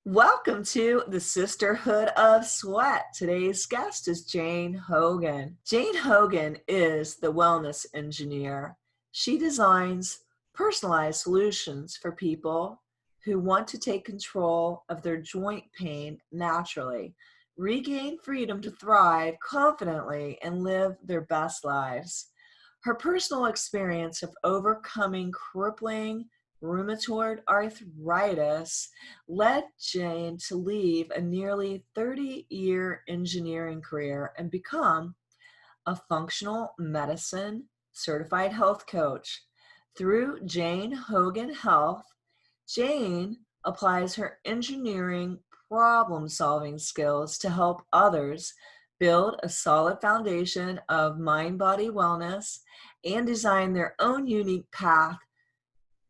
Welcome to the Sisterhood of Sweat. Today's guest is Jane Hogan. Jane Hogan is the wellness engineer. She designs personalized solutions for people who want to take control of their joint pain naturally, regain freedom to thrive confidently, and live their best lives. Her personal experience of overcoming crippling rheumatoid arthritis led Jane to leave a nearly 30-year engineering career and become a functional medicine certified health coach. Through Jane Hogan Health, Jane applies her engineering problem-solving skills to help others build a solid foundation of mind-body wellness and design their own unique path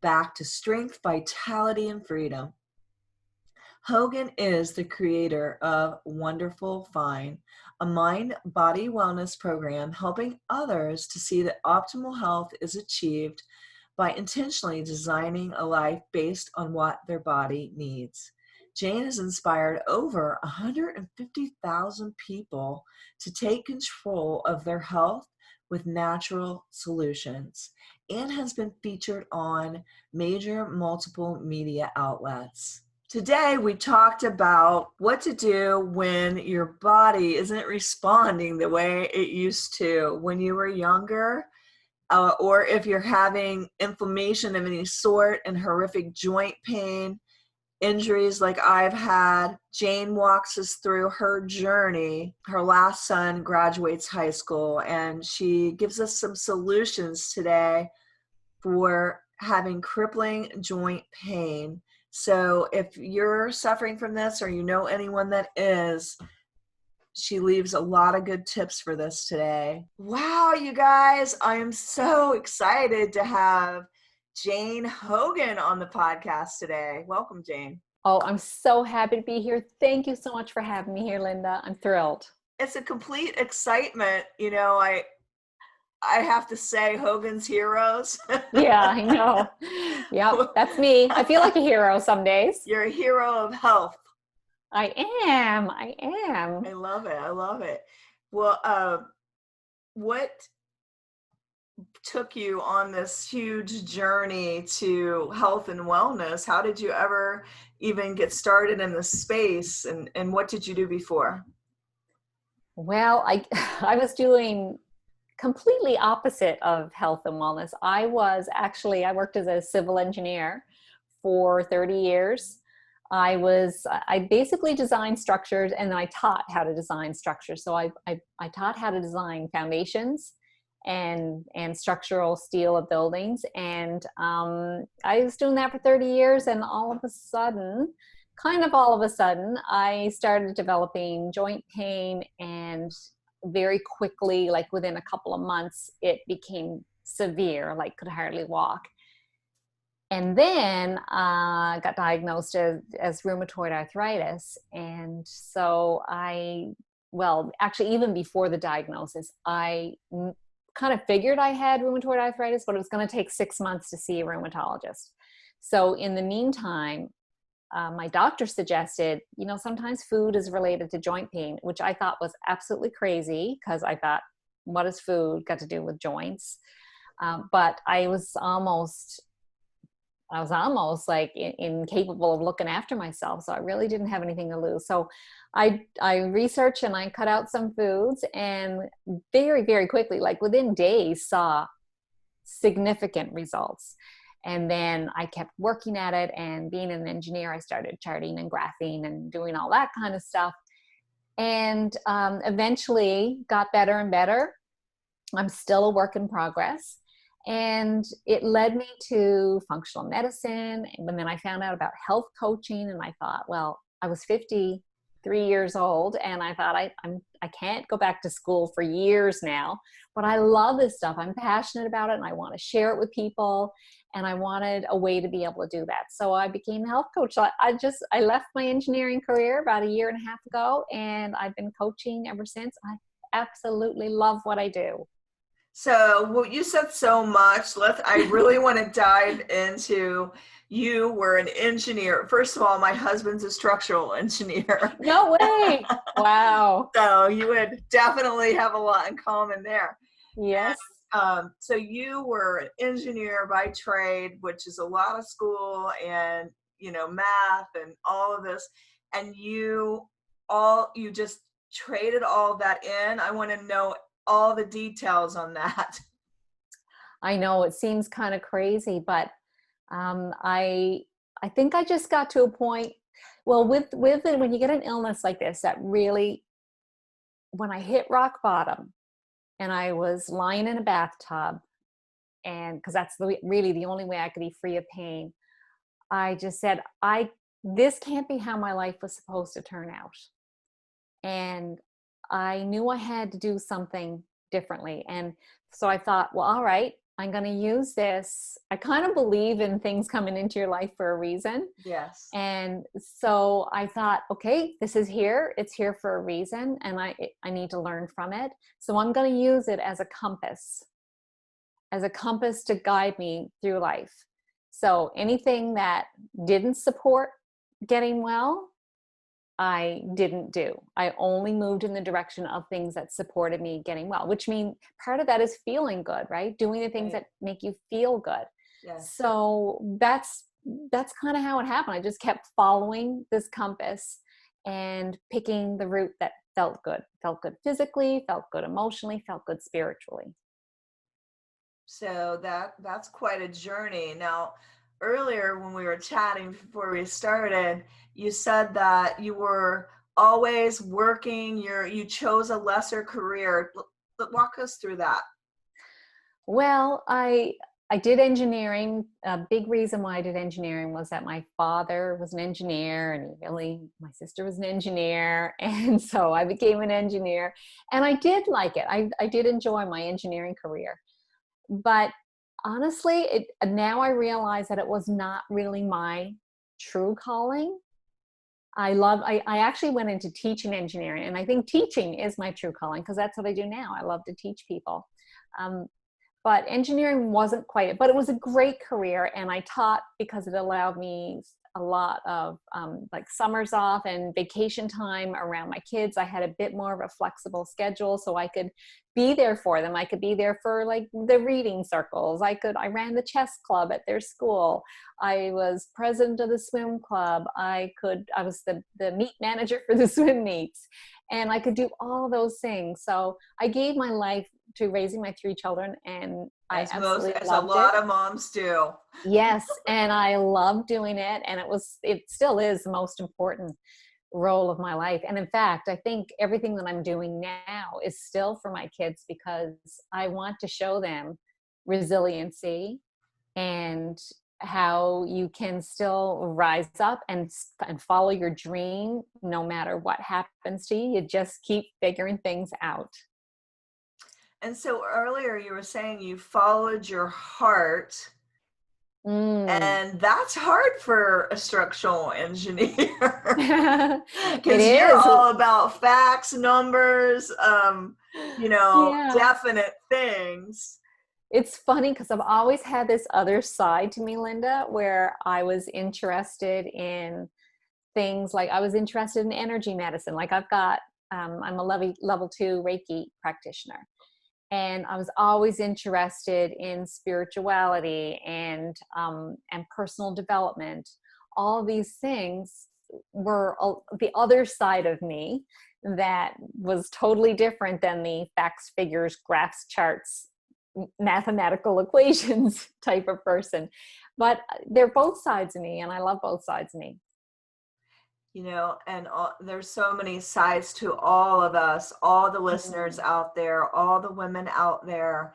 back to strength, vitality, and freedom. Hogan is the creator of Wonderful Fine, a mind-body wellness program helping others to see that optimal health is achieved by intentionally designing a life based on what their body needs. Jane has inspired over 150,000 people to take control of their health with natural solutions and has been featured on major multiple media outlets. Today, we talked about what to do when your body isn't responding the way it used to when you were younger, or if you're having inflammation of any sort and horrific joint pain, injuries like I've had. Jane walks us through her journey. Her last son graduates high school, and she gives us some solutions today for having crippling joint pain. So if you're suffering from this or you know anyone that is, she leaves a lot of good tips for this today. Wow, you guys, I am so excited to have Jane Hogan on the podcast today. Welcome, Jane. Oh, I'm so happy to be here. Thank you so much for having me here, Linda. I'm thrilled. It's a complete excitement. You know, I have to say Hogan's Heroes. Yeah, I know. Yep, that's me. I feel like a hero some days. You're a hero of health. I am. I am. I love it. I love it. Well, what took you on this huge journey to health and wellness? How did you ever even get started in this space, and what did you do before? Well, I was doing completely opposite of health and wellness. I worked as a civil engineer for 30 years. I basically designed structures, and then I taught how to design structures. So I taught how to design foundations and structural steel of buildings. And I was doing that for 30 years. And all of a sudden, I started developing joint pain, and very quickly, like within a couple of months, it became severe, like could hardly walk. And then got diagnosed as rheumatoid arthritis. And so actually, even before the diagnosis, I kind of figured I had rheumatoid arthritis, but it was going to take 6 months to see a rheumatologist. So in the meantime, my doctor suggested, sometimes food is related to joint pain, which I thought was absolutely crazy, because I thought, what has food got to do with joints? But I was almost like incapable of looking after myself. So I really didn't have anything to lose. So I researched and I cut out some foods, and very, very quickly, like within days, saw significant results. And then I kept working at it, and being an engineer, I started charting and graphing and doing all that kind of stuff. And eventually got better and better. I'm still a work in progress. And it led me to functional medicine. And then I found out about health coaching, and I thought, well, I was 53 years old, and I thought I can't go back to school for years now, but I love this stuff. I'm passionate about it, and I want to share it with people, and I wanted a way to be able to do that. So I became a health coach. So I left my engineering career about 1.5 years ago, and I've been coaching ever since. I absolutely love what I do. So, well, you said so much. I really want to dive into, you were an engineer. First of all, my husband's a structural engineer. No way. Wow. So you would definitely have a lot in common there. Yes. So you were an engineer by trade, which is a lot of school and, math and all of this. And you just traded all that in. I want to know all the details on that. I know it seems kind of crazy, but I think I just got to a point. Well, with it, when you get an illness like this, that really, when I hit rock bottom, and I was lying in a bathtub, and because that's really the only way I could be free of pain, I just said, I this can't be how my life was supposed to turn out. And I knew I had to do something differently. And so I thought, well, all right, I'm going to use this. I kind of believe in things coming into your life for a reason. Yes. And so I thought, okay, this is here. It's here for a reason, and I need to learn from it. So I'm going to use it as a compass to guide me through life. So anything that didn't support getting well, I didn't do. I only moved in the direction of things that supported me getting well, which means part of that is feeling good, right? Doing the things Right. that make you feel good. Yes. So that's kind of how it happened. I just kept following this compass and picking the route that felt good physically, felt good emotionally, felt good spiritually. So that's quite a journey. Now, earlier when we were chatting before we started, you said that you were always working, you chose a lesser career. Walk us through that. Well, I did engineering. A big reason why I did engineering was that my father was an engineer, and my sister was an engineer, and so I became an engineer, and I did like it. I did enjoy my engineering career, but honestly, now I realize that it was not really my true calling. I actually went into teaching engineering, and I think teaching is my true calling because that's what I do now. I love to teach people. Um, but engineering wasn't quite it, but it was a great career, and I taught because it allowed me a lot of like summers off and vacation time around my kids. I had a bit more of a flexible schedule, so I could be there for them. I could be there for like the reading circles. I ran the chess club at their school. I was president of the swim club. I was the meet manager for the swim meets, and I could do all those things. So I gave my life to raising my three children, and I absolutely As a loved it. lot of moms do. Yes, and I love doing it, and it still is the most important role of my life. And in fact, I think everything that I'm doing now is still for my kids because I want to show them resiliency and how you can still rise up and follow your dream no matter what happens to you. You just keep figuring things out. And so earlier you were saying you followed your heart, Mm. and that's hard for a structural engineer. It Because you're is. all about facts, numbers, Yeah. definite things. It's funny because I've always had this other side to me, Linda, where I was interested in things like I was interested in energy medicine. Like I'm a level 2 Reiki practitioner. And I was always interested in spirituality and personal development. All of these things were the other side of me that was totally different than the facts, figures, graphs, charts, mathematical equations type of person. But they're both sides of me, and I love both sides of me. And there's so many sides to all of us, all the listeners Mm. out there, all the women out there.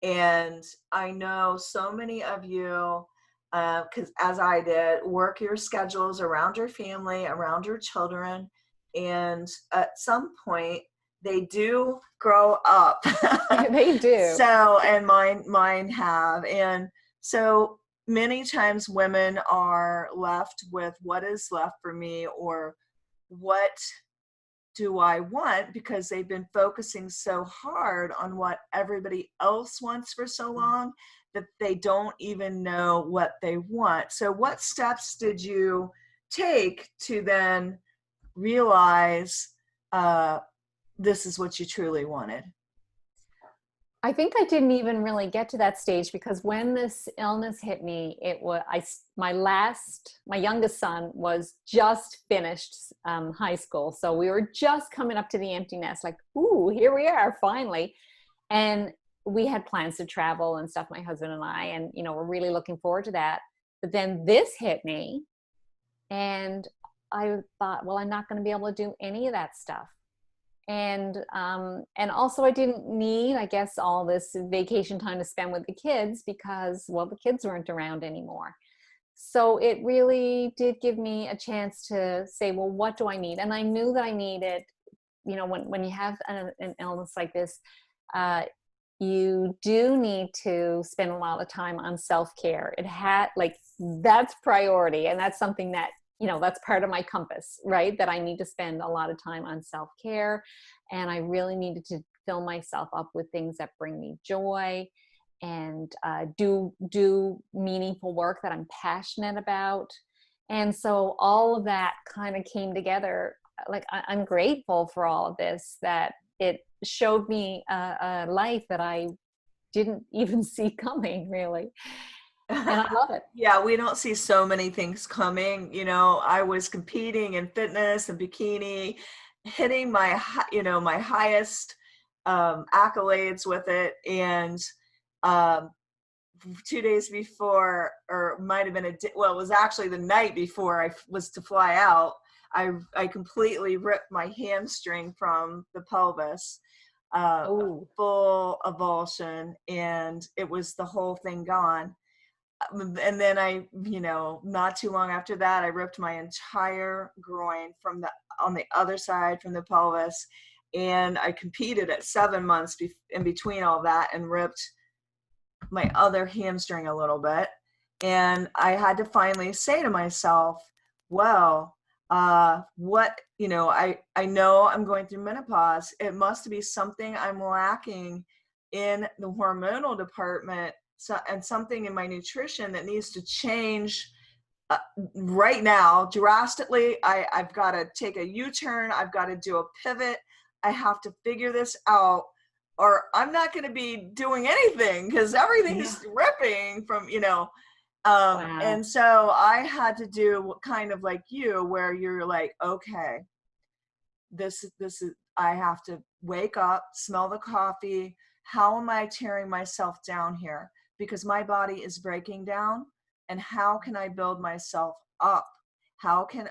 And I know so many of you, because as I did, work your schedules around your family, around your children. And at some point, they do grow up. They do. So, and mine have. And so many times women are left with what is left for me, or what do I want, because they've been focusing so hard on what everybody else wants for so long that they don't even know what they want. So what steps did you take to then realize this is what you truly wanted? I think I didn't even really get to that stage because when this illness hit me, my youngest son was just finished high school. So we were just coming up to the empty nest, like, ooh, here we are finally. And we had plans to travel and stuff, my husband and I, and, we're really looking forward to that. But then this hit me and I thought, well, I'm not going to be able to do any of that stuff. And also I didn't need, I guess, all this vacation time to spend with the kids because, well, the kids weren't around anymore. So it really did give me a chance to say, well, what do I need? And I knew that I needed, when you have an illness like this, you do need to spend a lot of time on self-care. That's priority. And that's something that, that's part of my compass, right? That I need to spend a lot of time on self-care. And I really needed to fill myself up with things that bring me joy and do meaningful work that I'm passionate about. And so all of that kind of came together. Like, I'm grateful for all of this, that it showed me a life that I didn't even see coming, really. And I love it. Yeah, we don't see so many things coming. I was competing in fitness and bikini, hitting my highest accolades with it. And 2 days before, or might have been it was actually the night before I was to fly out, I completely ripped my hamstring from the pelvis, full avulsion, and it was the whole thing gone. And then not too long after that, I ripped my entire groin on the other side from the pelvis. And I competed at 7 months in between all that and ripped my other hamstring a little bit. And I had to finally say to myself, well, I know I'm going through menopause. It must be something I'm lacking in the hormonal department, and something in my nutrition that needs to change right now drastically. I've got to take a U-turn. I've got to do a pivot. I have to figure this out, or I'm not going to be doing anything because everything's ripping from, Wow. And so I had to do kind of like you, where you're like, okay, this is, I have to wake up, smell the coffee. How am I tearing myself down here? Because my body is breaking down. And how can I build myself up? How can,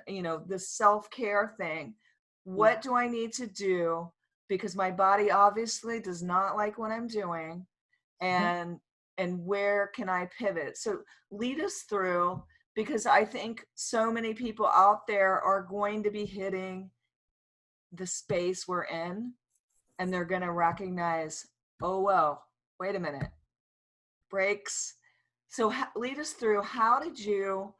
this self-care thing, what do I need to do? Because my body obviously does not like what I'm doing. And where can I pivot? So lead us through, because I think so many people out there are going to be hitting the space we're in, and they're going to recognize, oh, well, wait a minute, breaks. So lead us through, how did you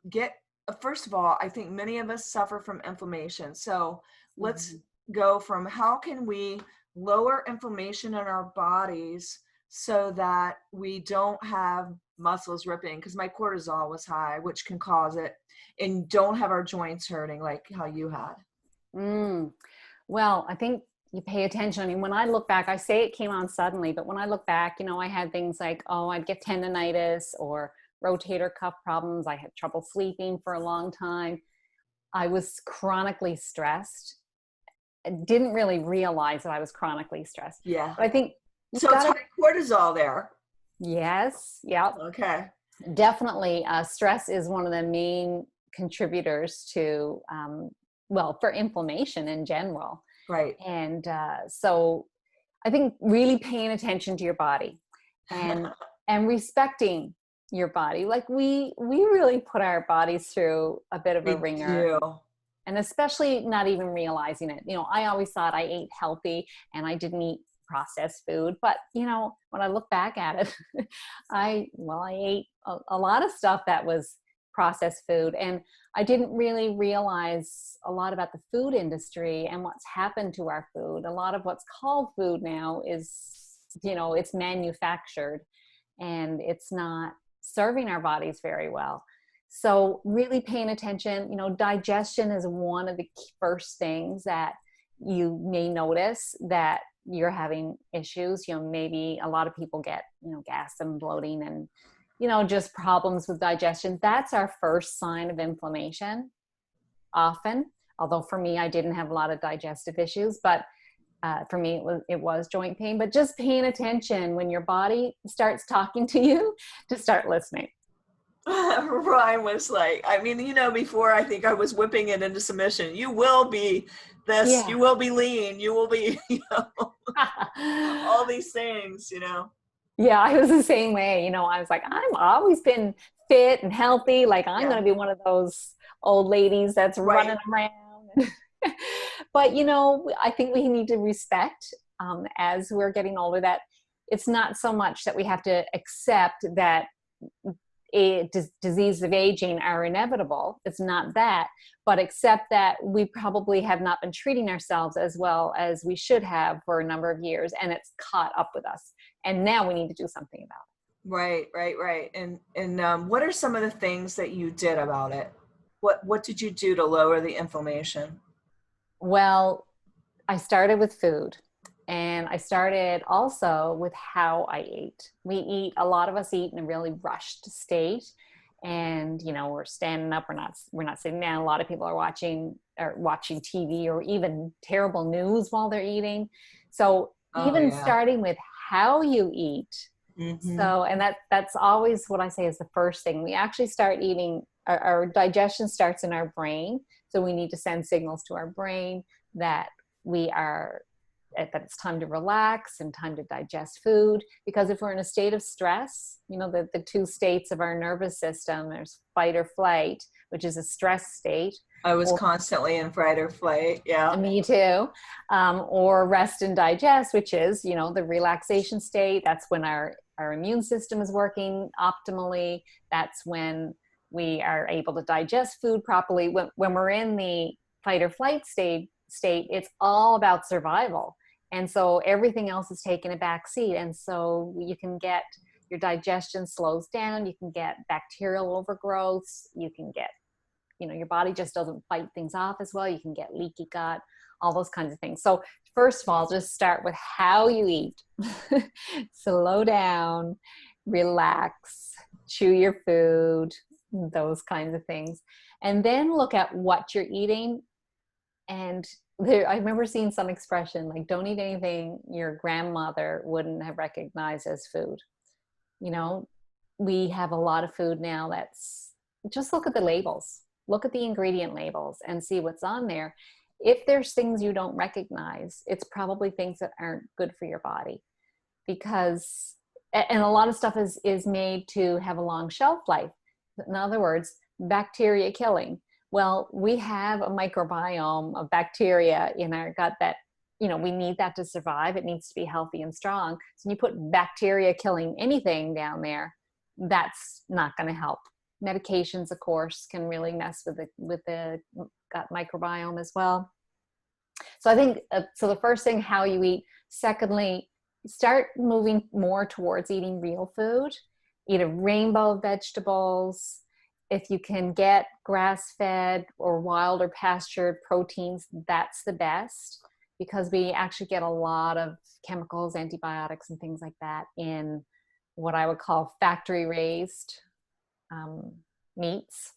get, first of all, I think many of us suffer from inflammation. So let's go from, how can we lower inflammation in our bodies so that we don't have muscles ripping? Because my cortisol was high, which can cause it, and don't have our joints hurting like how you had. Well, I think you pay attention. I mean, when I look back, I say it came on suddenly, but when I look back, I had things like, I'd get tendonitis or rotator cuff problems. I had trouble sleeping for a long time. I was chronically stressed. I didn't really realize that I was chronically stressed. Yeah. But I think so it's high cortisol there. Yes. Yeah. Okay. Definitely. Stress is one of the main contributors to, for inflammation in general. Right. And so I think really paying attention to your body and respecting your body. Like we really put our bodies through a bit of a ringer. Do. And especially not even realizing it. I always thought I ate healthy and I didn't eat processed food. But, when I look back at it, I ate a lot of stuff that was processed food. And I didn't really realize a lot about the food industry and what's happened to our food. A lot of what's called food now is, it's manufactured and it's not serving our bodies very well. So really paying attention, digestion is one of the first things that you may notice that you're having issues. Maybe a lot of people get, gas and bloating and, just problems with digestion. That's our first sign of inflammation often. Although for me, I didn't have a lot of digestive issues, but for me, it was joint pain. But just paying attention when your body starts talking to you, to start listening. Ryan was like, before I think I was whipping it into submission. You will be this, Yeah. You will be lean, you will be, all these things, Yeah, I was the same way. I was like, I've always been fit and healthy. Like I'm going to be one of those old ladies that's running around. But, I think we need to respect as we're getting older that it's not so much that we have to accept that disease of aging are inevitable. It's not that, but accept that we probably have not been treating ourselves as well as we should have for a number of years, and it's caught up with us. And now we need to do something about it. Right. And what are some of the things that you did about it? What did you do to lower the inflammation? Well, I started with food. And I started also with how I ate. A lot of us eat in a really rushed state. And, we're standing up, we're not sitting down. A lot of people are watching TV or even terrible news while they're eating. So starting with how you eat. Mm-hmm. So, and that's always what I say is the first thing. We actually start eating, our digestion starts in our brain. So we need to send signals to our brain that that it's time to relax and time to digest food. Because if we're in a state of stress, the two states of our nervous system, there's fight or flight, which is a stress state. I was constantly in fight or flight. Yeah. Me too. Or rest and digest, which is, the relaxation state. That's when our immune system is working optimally. That's when we are able to digest food properly. When we're in the fight or flight state, it's all about survival. And so everything else is taking a back seat. And so you can get your digestion slows down. You can get bacterial overgrowths. You can get, your body just doesn't fight things off as well. You can get leaky gut, all those kinds of things. So first of all, just start with how you eat. Slow down, relax, chew your food, those kinds of things. And then look at what you're eating. And I remember seeing some expression like, don't eat anything your grandmother wouldn't have recognized as food. We have a lot of food now just look at the labels, look at the ingredient labels and see what's on there. If there's things you don't recognize, it's probably things that aren't good for your body, and a lot of stuff is made to have a long shelf life. In other words, bacteria killing. Well, we have a microbiome of bacteria in our gut that, we need that to survive. It needs to be healthy and strong. So when you put bacteria killing anything down there, that's not going to help. Medications, of course, can really mess with the gut microbiome as well. So I think, so the first thing, how you eat. Secondly, start moving more towards eating real food. Eat a rainbow of vegetables. If you can get grass-fed or wild or pastured proteins, that's the best, because we actually get a lot of chemicals, antibiotics, and things like that in what I would call factory-raised meats.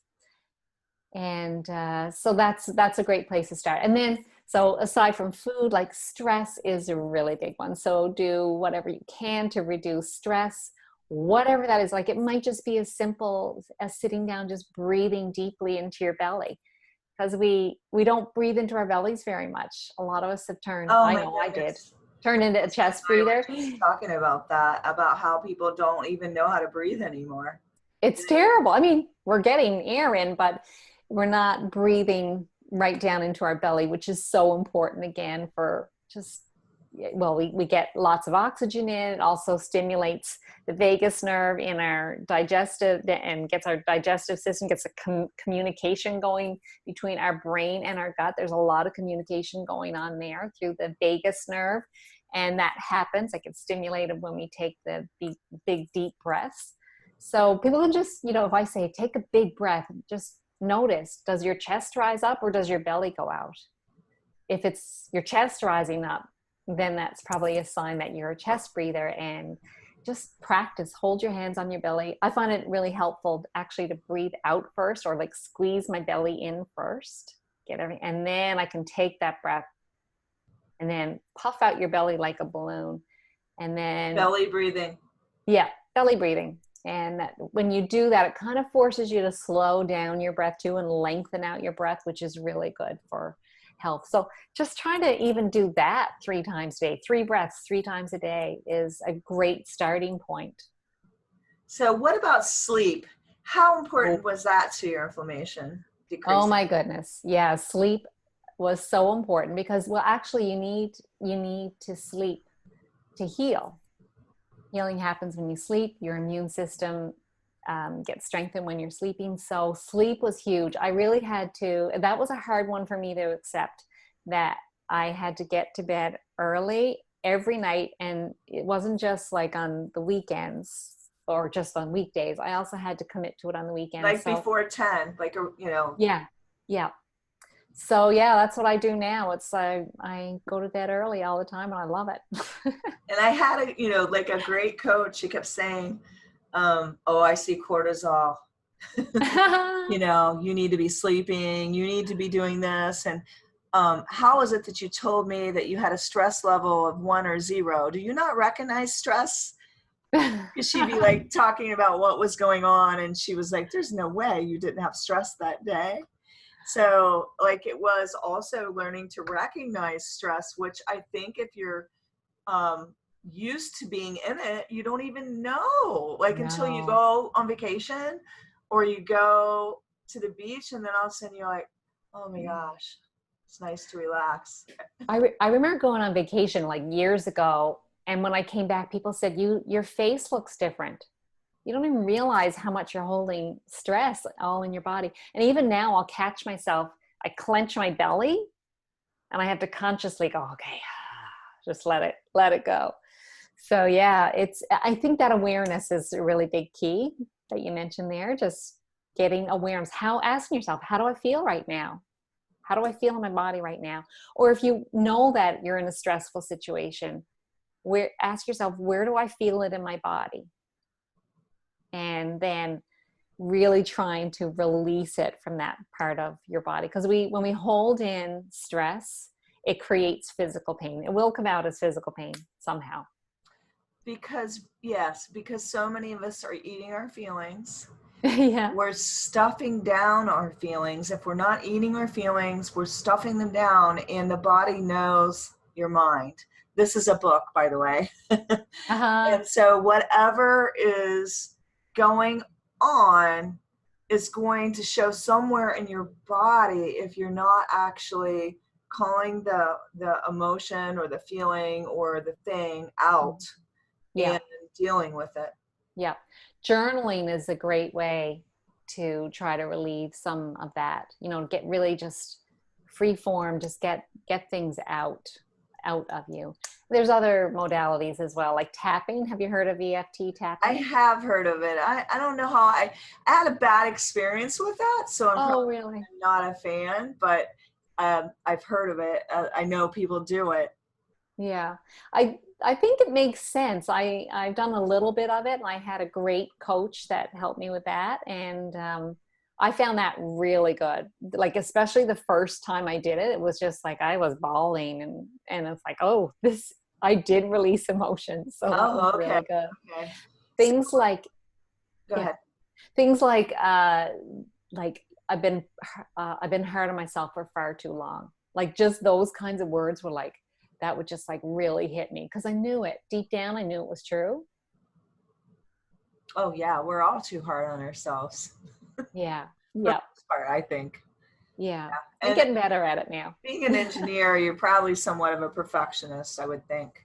And so that's a great place to start. And then, so aside from food, like stress is a really big one. So do whatever you can to reduce stress. Whatever that is, like it might just be as simple as sitting down, just breathing deeply into your belly, because we don't breathe into our bellies very much. A lot of us have turned, I did, turn into a chest breather. Talking about that, about how people don't even know how to breathe anymore. It's terrible. I mean, we're getting air in, but we're not breathing right down into our belly, which is so important again for just well, we get lots of oxygen in. It also stimulates the vagus nerve in our digestive and gets our digestive system, gets a communication going between our brain and our gut. There's a lot of communication going on there through the vagus nerve. And that happens, like it's stimulated when we take the big deep breaths. So people can just, if I say, take a big breath, just notice, does your chest rise up or does your belly go out? If it's your chest rising up, then that's probably a sign that you're a chest breather, and just practice. Hold your hands on your belly. I find it really helpful actually to breathe out first, or like squeeze my belly in first, and then I can take that breath and then puff out your belly like a balloon. And then belly breathing. Yeah, belly breathing. And when you do that, it kind of forces you to slow down your breath too and lengthen out your breath, which is really good for health. So just trying to even do that 3 times a day, 3 breaths 3 times a day is a great starting point. So what about sleep? How important was that to your inflammation decrease? Oh my goodness. Yeah, sleep was so important because, well, actually you need to sleep to heal. Healing happens when you sleep. Your immune system gets strengthened when you're sleeping. So sleep was huge. I really had to, that was a hard one for me to accept, that I had to get to bed early every night. And it wasn't just like on the weekends or just on weekdays. I also had to commit to it on the weekends. Like before 10, Yeah. Yeah. So yeah, that's what I do now. It's I go to bed early all the time and I love it. And I had a great coach. She kept saying, oh, I see cortisol. You need to be sleeping. You need to be doing this. And how is it that you told me that you had a stress level of 1 or 0? Do you not recognize stress? Because she'd be like talking about what was going on. And she was like, there's no way you didn't have stress that day. So like it was also learning to recognize stress, which I think if you're used to being in it, you don't even know, until you go on vacation or you go to the beach, and then all of a sudden you're like, oh my gosh, it's nice to relax. I remember going on vacation like years ago, and when I came back, people said, your face looks different. You don't even realize how much you're holding stress all in your body. And even now I'll catch myself, I clench my belly and I have to consciously go, okay, just let it go. So yeah, I think that awareness is a really big key that you mentioned there. Just getting awareness. Asking yourself, how do I feel right now? How do I feel in my body right now? Or if you know that you're in a stressful situation, ask yourself, where do I feel it in my body? And then really trying to release it from that part of your body. Because when we hold in stress, it creates physical pain. It will come out as physical pain somehow. Because so many of us are eating our feelings. Yeah. We're stuffing down our feelings. If we're not eating our feelings, we're stuffing them down, and the body knows your mind. This is a book, by the way. And so whatever is going on is going to show somewhere in your body if you're not actually calling the emotion or the feeling or the thing out. Yeah. And dealing with it. Yeah. Journaling is a great way to try to relieve some of that, get really just free form, just get things out of you. There's other modalities as well, like tapping. Have you heard of EFT tapping? I have heard of it. I don't know how I had a bad experience with that, so I'm probably really not a fan, but I've heard of it. I know people do it. Yeah, I think it makes sense. I've done a little bit of it, and I had a great coach that helped me with that, and I found that really good. Like, especially the first time I did it, it was just like I was bawling, and it's like, oh, I did release emotions, so that was really good. Okay. Things like, go ahead. Things like I've been hard on myself for far too long. Like, just those kinds of words were like, that would just like really hit me, because I knew it deep down. I knew it was true. Oh yeah, we're all too hard on ourselves. Yeah. For the most part, I think. Yeah. I'm And getting better at it now. being an engineer, you're probably somewhat of a perfectionist, I would think.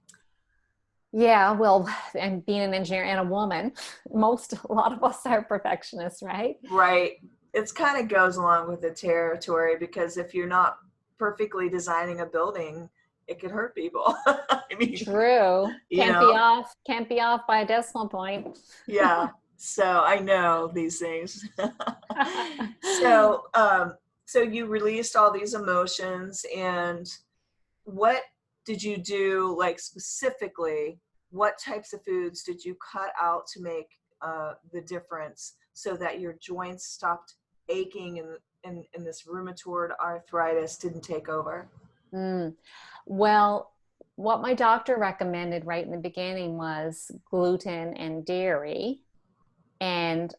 Yeah, well, and being an engineer and a woman, a lot of us are perfectionists, right? Right. It's kind of goes along with the territory because if you're not perfectly designing a building, it could hurt people. I mean, True. you know, Can't be off by a decimal point. yeah. So I know these things. So, so you released all these emotions, and what did you do, like specifically? What types of foods did you cut out to make the difference so that your joints stopped aching and this rheumatoid arthritis didn't take over? Mm. Well, what my doctor recommended right in the beginning was gluten and dairy. And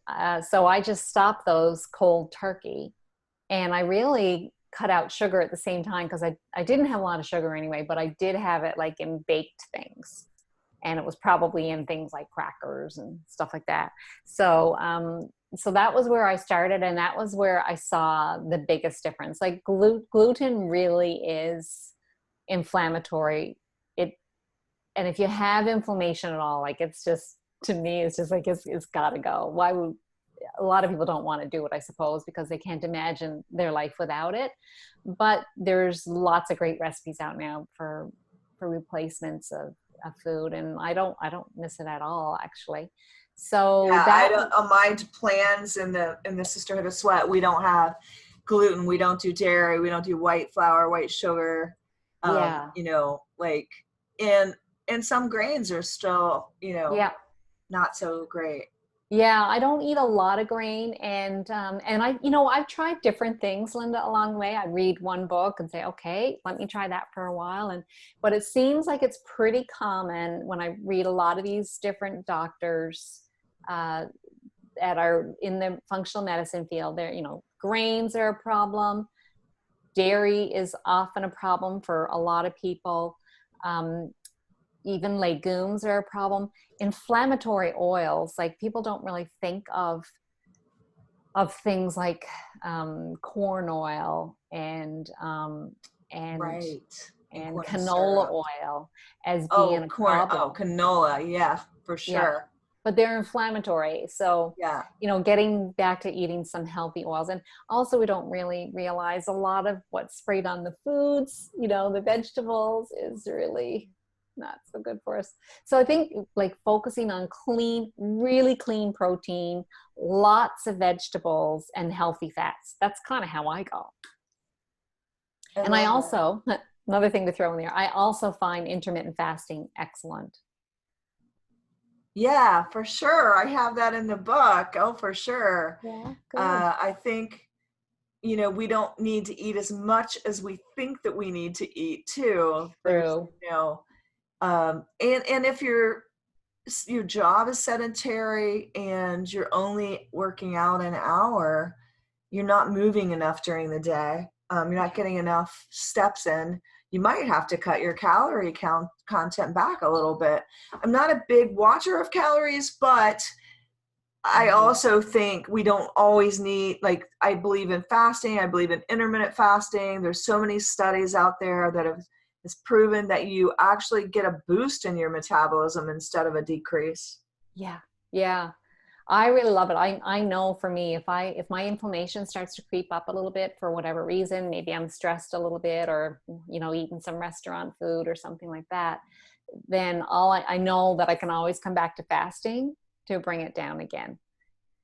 so I just stopped those cold turkey. And I really cut out sugar at the same time because I didn't have a lot of sugar anyway, but I did have it like in baked things. And it was probably in things like crackers and stuff like that. So, so that was where I started, and that was where I saw the biggest difference. Like gluten really is inflammatory. It and if you have inflammation at all, like it's just to me, it's just like it's got to go. Why would a lot of people don't want to do it, I suppose, because they can't imagine their life without it. But there's lots of great recipes out now for replacements of food, and I don't miss it at all, actually. So Yeah, I that don't. On my plans in the Sisterhood of Sweat, we don't have gluten, we don't do dairy, we don't do white flour, white sugar. yeah, Like, and some grains are still, yeah. not so great. Yeah, I don't eat a lot of grain, and I've tried different things, Linda, along the way. I read one book and say, okay, let me try that for a while, but it seems like it's pretty common when I read a lot of these different doctors uh, that are in the functional medicine field. There, grains are a problem. Dairy is often a problem for a lot of people. Um, Even legumes are a problem. Inflammatory oils, like people don't really think of things like corn oil and Right. And and corn canola syrup. oil as being Oh, a corn. Oh, problem. canola. Yeah, for Yeah, sure. but they're inflammatory. So, Yeah. getting back to eating some healthy oils. And also, we don't really realize a lot of what's sprayed on the foods, the vegetables is really not so good for us. So, I think like focusing on clean, really clean protein, lots of vegetables, and healthy fats. That's kind of how I go. I And I love that. also, another thing to throw in there, I also find intermittent fasting excellent. Yeah, for sure. I have that in the book. Oh, for sure. Yeah, good. I think, we don't need to eat as much as we think that we need to eat too. There's, True. and if your job is sedentary and you're only working out an hour, you're not moving enough during the day. You're not getting enough steps in. You might have to cut your calorie content back a little bit. I'm not a big watcher of calories, but I Mhm. also think we don't always need, like, I believe in fasting. I believe in intermittent fasting. There's so many studies out there that have it's proven that you actually get a boost in your metabolism instead of a decrease. Yeah. Yeah. I really love it. I know for me, if my inflammation starts to creep up a little bit for whatever reason, maybe I'm stressed a little bit or, eating some restaurant food or something like that, then I know that I can always come back to fasting to bring it down again.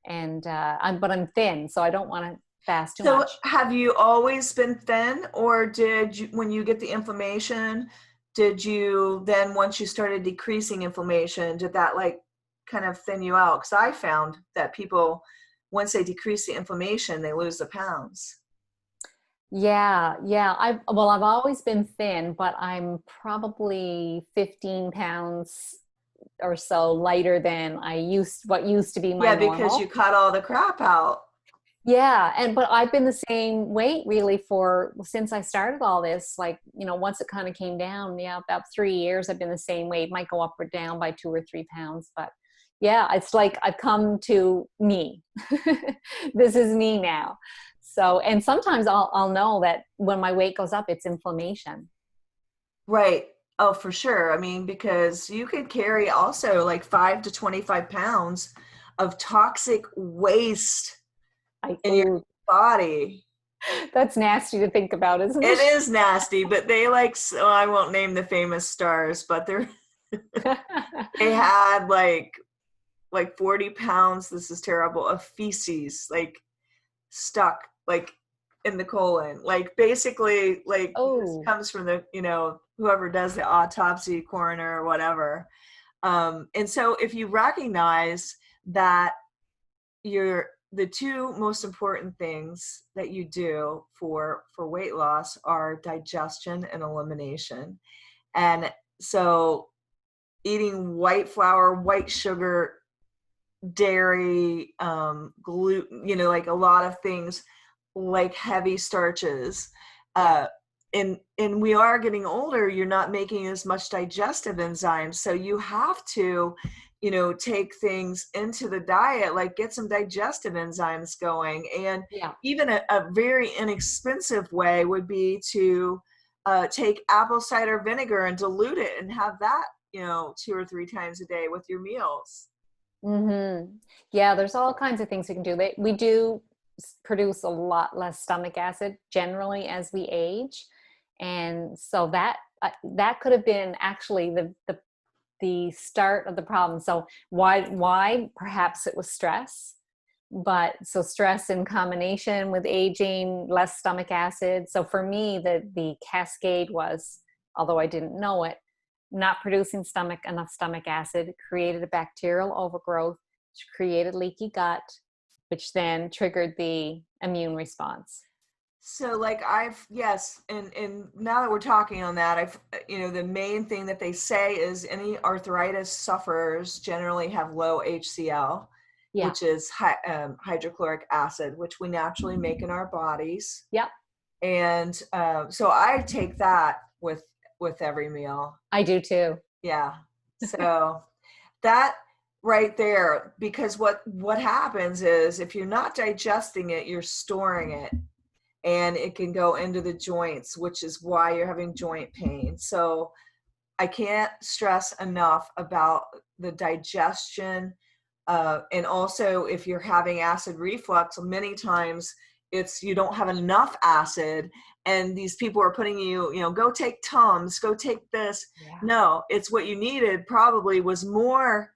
And but I'm thin, so I don't want to fast too So much. have you always been thin, or did you, when you get the inflammation, did you then, once you started decreasing inflammation, did that like kind of thin you out? Because I found that people, once they decrease the inflammation, they lose the pounds. Yeah, yeah. I've always been thin, but I'm probably 15 pounds or so lighter than what used to be my Yeah, because you normal. cut all the crap out. Yeah, but I've been the same weight really for since I started all this. Like, once it kind of came down, yeah, about 3 years I've been the same weight. Might go up or down by 2 or 3 pounds, but yeah, it's like I've come to me. This is me now. So, and sometimes I'll know that when my weight goes up, it's inflammation. Right. Oh, for sure. I mean, because you could carry also like 5 to 25 pounds of toxic waste in your Oh, body. that's nasty to think about, isn't It it? is nasty, but they like, so I won't name the famous stars, but they had like 40 pounds. This is terrible, of feces, like stuck like in the colon, like basically like this Oh, comes from the, whoever does the autopsy, coroner or whatever. And so if you recognize that the two most important things that you do for weight loss are digestion and elimination. And so eating white flour, white sugar, dairy, gluten, like a lot of things, like heavy starches. yeah. Uh, and we are getting older, you're not making as much digestive enzymes. So you have to, take things into the diet, like get some digestive enzymes going. And Yeah. even a very inexpensive way would be to take apple cider vinegar and dilute it and have that, 2 or 3 times a day with your meals. Mm-hmm. Yeah, there's all kinds of things we can do. We do produce a lot less stomach acid generally as we age, and so that could have been actually the start of the problem. So why perhaps it was stress, but so stress in combination with aging, less stomach acid. So for me, the cascade was, although I didn't know it, not producing enough stomach acid created a bacterial overgrowth, which created leaky gut, which then triggered the immune response. So like yes, and now that we're talking on that, the main thing that they say is any arthritis sufferers generally have low HCl, Yeah. which is hydrochloric acid, which we naturally make in our bodies. Yep. And so I take that with every meal. I do too. Yeah. So that right there, because what happens is if you're not digesting it, you're storing it, and it can go into the joints, which is why you're having joint pain. So I can't stress enough about the digestion. And also, if you're having acid reflux, many times it's you don't have enough acid, and these people are putting you, go take Tums, go take this. Yeah. No, it's what you needed probably was more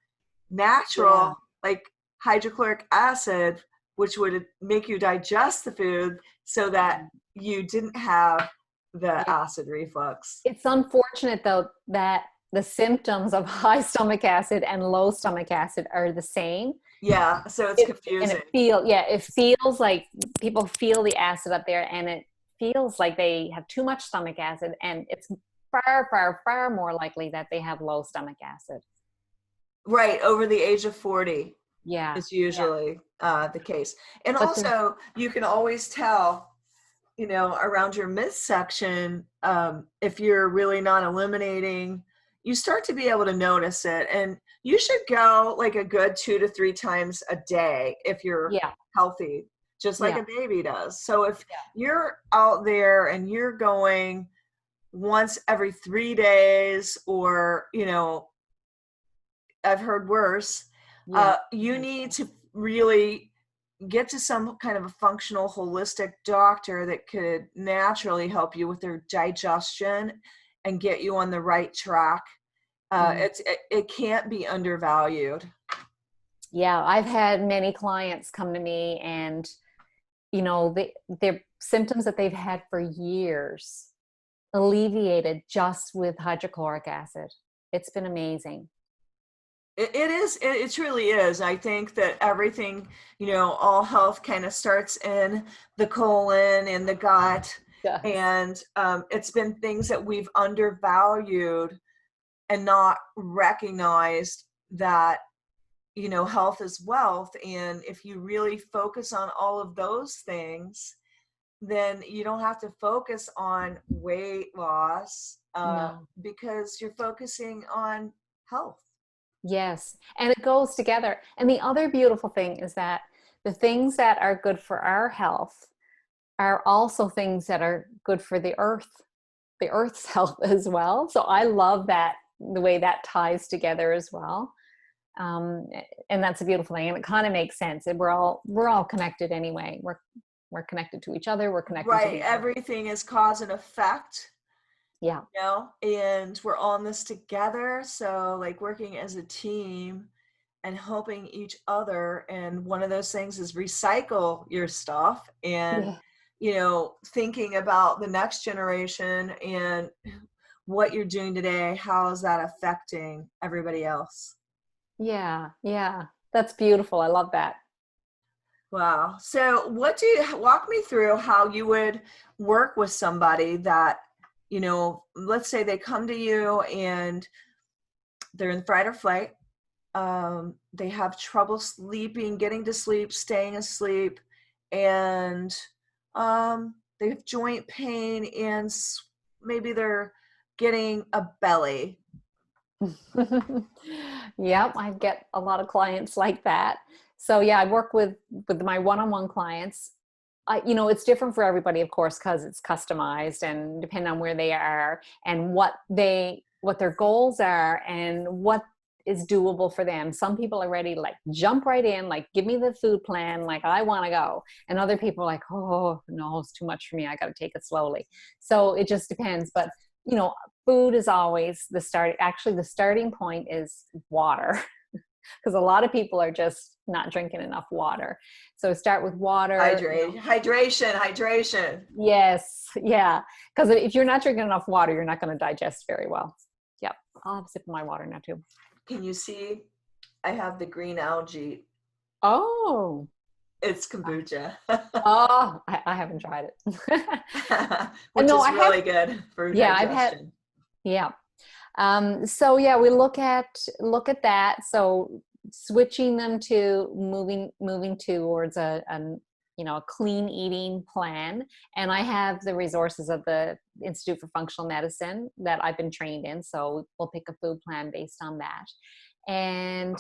Yeah. natural, like hydrochloric acid, which would make you digest the food so that you didn't have the Yeah. acid reflux. It's unfortunate though that the symptoms of high stomach acid and low stomach acid are the same. Yeah, so it's And confusing. it feels like people feel the acid up there, and it feels like they have too much stomach acid, and it's far, far, far more likely that they have low stomach acid. Right, over the age of 40 Yeah. is Yeah. usually the case. And But the, also, you can always tell, around your midsection, if you're really not eliminating, you start to be able to notice it. And you should go like a good 2 to 3 times a day if you're yeah. healthy, just like Yeah. a baby does. So if Yeah. you're out there and you're going once every 3 days, or, I've heard worse, Yeah. you need to really get to some kind of a functional holistic doctor that could naturally help you with their digestion and get you on the right track. Mm. It can't be undervalued. Yeah. I've had many clients come to me, and their symptoms that they've had for years alleviated just with hydrochloric acid. It's been amazing. It is, it truly is. I think that everything, all health kind of starts in the colon and the gut. Yes. And it's been things that we've undervalued and not recognized that, health is wealth. And if you really focus on all of those things, then you don't have to focus on weight loss, No. because you're focusing on health. Yes. And it goes together. And the other beautiful thing is that the things that are good for our health are also things that are good for the earth's health as well. So I love that, the way that ties together as well. Um, and that's a beautiful thing. And it kind of makes sense. And we're all connected anyway. We're connected to each other. We're connected to Right. the earth. Everything is cause and effect, Yeah. and we're all in this together. So like working as a team and helping each other. And one of those things is recycle your stuff, and, Yeah. thinking about the next generation and what you're doing today, how is that affecting everybody else? Yeah. Yeah. That's beautiful. I love that. Wow. So walk me through how you would work with somebody that, let's say they come to you and they're in fight or flight. They have trouble sleeping, getting to sleep, staying asleep, and they have joint pain, and maybe they're getting a belly. Yep, I get a lot of clients like that. So yeah, I work with my one-on-one clients. It's different for everybody, of course, because it's customized and depending on where they are and what their goals are and what is doable for them. Some people are ready, like jump right in, like give me the food plan, like I want to go. And other people are like, oh no, it's too much for me. I got to take it slowly. So it just depends. But you know, food is always the start. Actually, the starting point is water because a lot of people are just not drinking enough water. So start with water. Hydration. Yes, yeah. Because if you're not drinking enough water, you're not going to digest very well. Yep. I'll have a sip of my water now too. Can you see? I have the green algae. Oh. It's kombucha. Oh, I haven't tried it. Which No, is I have. really good for Yeah, I've had. digestion. Yeah. So yeah, we look at that. So switching them to moving towards a clean eating plan. And I have the resources of the Institute for Functional Medicine that I've been trained in. So we'll pick a food plan based on that. And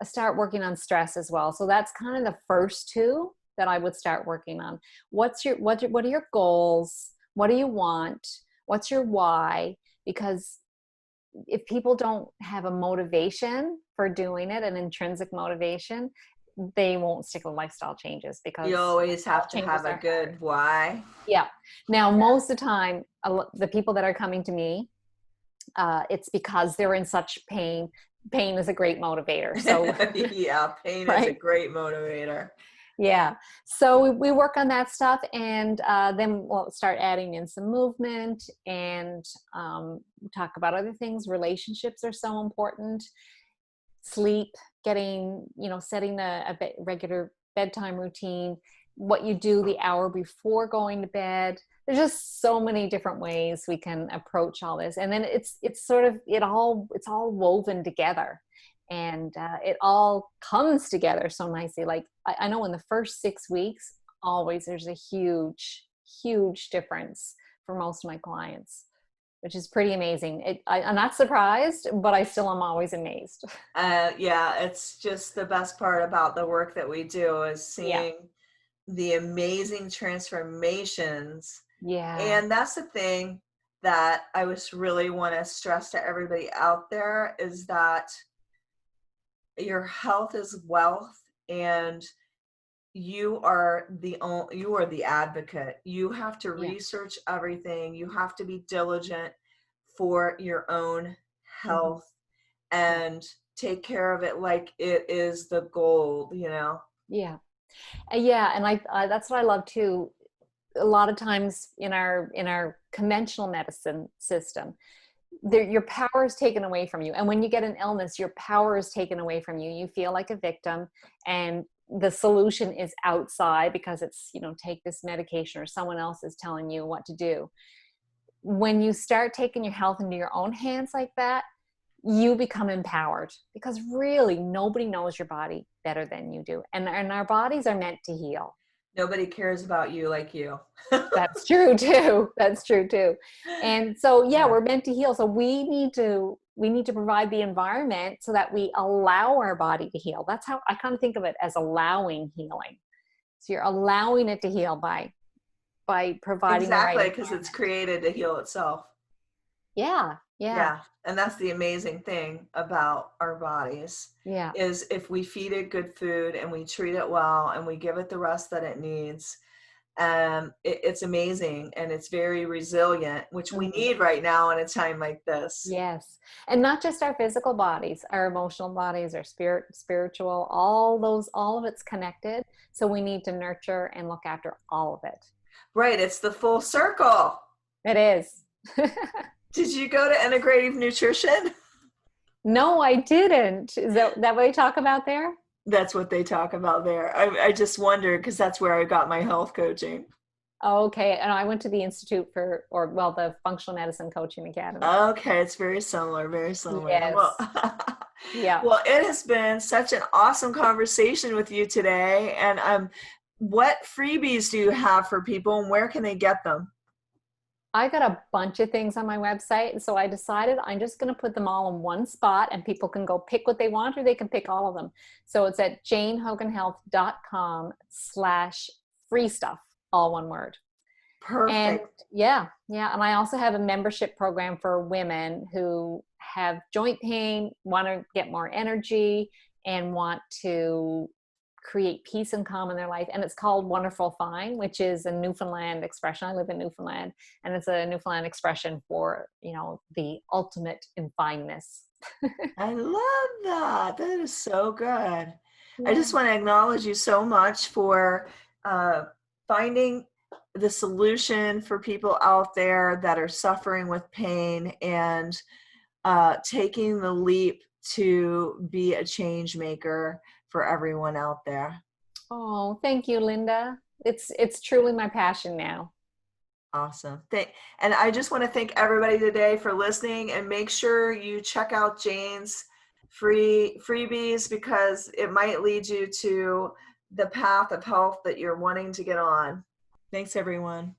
start working on stress as well. So that's kind of the first two that I would start working on. What are your goals? What do you want? What's your why? Because if people don't have a motivation for doing it, an intrinsic motivation, they won't stick with lifestyle changes You because always lifestyle have to changes have a are hard. good why. Yeah. Now, most of the time, the people that are coming to me, it's because they're in such pain. Pain is a great motivator. So, Yeah, pain is a right. great motivator. Yeah. So we work on that stuff and then we'll start adding in some movement and talk about other things. Relationships are so important. Sleep, setting a regular bedtime routine, what you do the hour before going to bed. There's just so many different ways we can approach all this. And then it's all woven together and it all comes together so nicely. Like I know in the first 6 weeks, always there's a huge difference for most of my clients, which is pretty amazing. I'm not surprised, but I still am always amazed. Yeah, it's just the best part about the work that we do is Yeah. seeing the amazing transformations. Yeah. And that's the thing that I was really want to stress to everybody out there is that your health is wealth, and you are the advocate. You have to Yeah. research everything. You have to be diligent for your own Hmm. health Yeah. and take care of it like it is the gold. Yeah. Yeah. And that's what I love too. A lot of times in our conventional medicine system, your power is taken away from you. And when you get an illness, your power is taken away from you. You feel like a victim and the solution is outside because it's, take this medication or someone else is telling you what to do. When you start taking your health into your own hands like that, you become empowered because really nobody knows your body better than you do. And our bodies are meant to heal. Nobody cares about you like you. That's true too. That's true too. And so, yeah, Yeah. we're meant to heal. So we need to provide the environment so that we allow our body to heal. That's how I kind of think of it, as allowing healing. So you're allowing it to heal by providing the right Exactly, because it's environment. created to heal itself. Yeah, yeah, Yeah, and that's the amazing thing about our bodies yeah. is if we feed it good food and we treat it well and we give it the rest that it needs, it's amazing and it's very resilient, which we Mhm. need right now in a time like this. Yes. And not just our physical bodies, our emotional bodies, our spiritual, all of it's connected. So we need to nurture and look after all of it. Right, it's the full circle. It is. Did you go to integrative nutrition? No, I didn't. Is that what you talk about there? That's what they talk about there. I just wondered because that's where I got my health coaching. Oh, okay. And I went to the Institute the Functional Medicine Coaching Academy. Okay, it's very similar, very similar. Well, Yes. Yeah. well, it has been such an awesome conversation with you today. And what freebies do you have for people and where can they get them? I got a bunch of things on my website. So I decided I'm just going to put them all in one spot and people can go pick what they want or they can pick all of them. So it's at janehoganhealth.com/free stuff, all one word. And Perfect. yeah, yeah. And I also have a membership program for women who have joint pain, want to get more energy, and want to create peace and calm in their life. And it's called Wonderful Fine, which is a Newfoundland expression. I live in Newfoundland, and it's a Newfoundland expression for, the ultimate in fineness. I love that. That is so good. I Yeah. just want to acknowledge you so much for uh, finding the solution for people out there that are suffering with pain and taking the leap to be a change maker for everyone out there. Oh, thank you, Linda. It's truly my passion now. Awesome. And I just want to thank everybody today for listening and make sure you check out Jane's freebies because it might lead you to the path of health that you're wanting to get on. Thanks, everyone.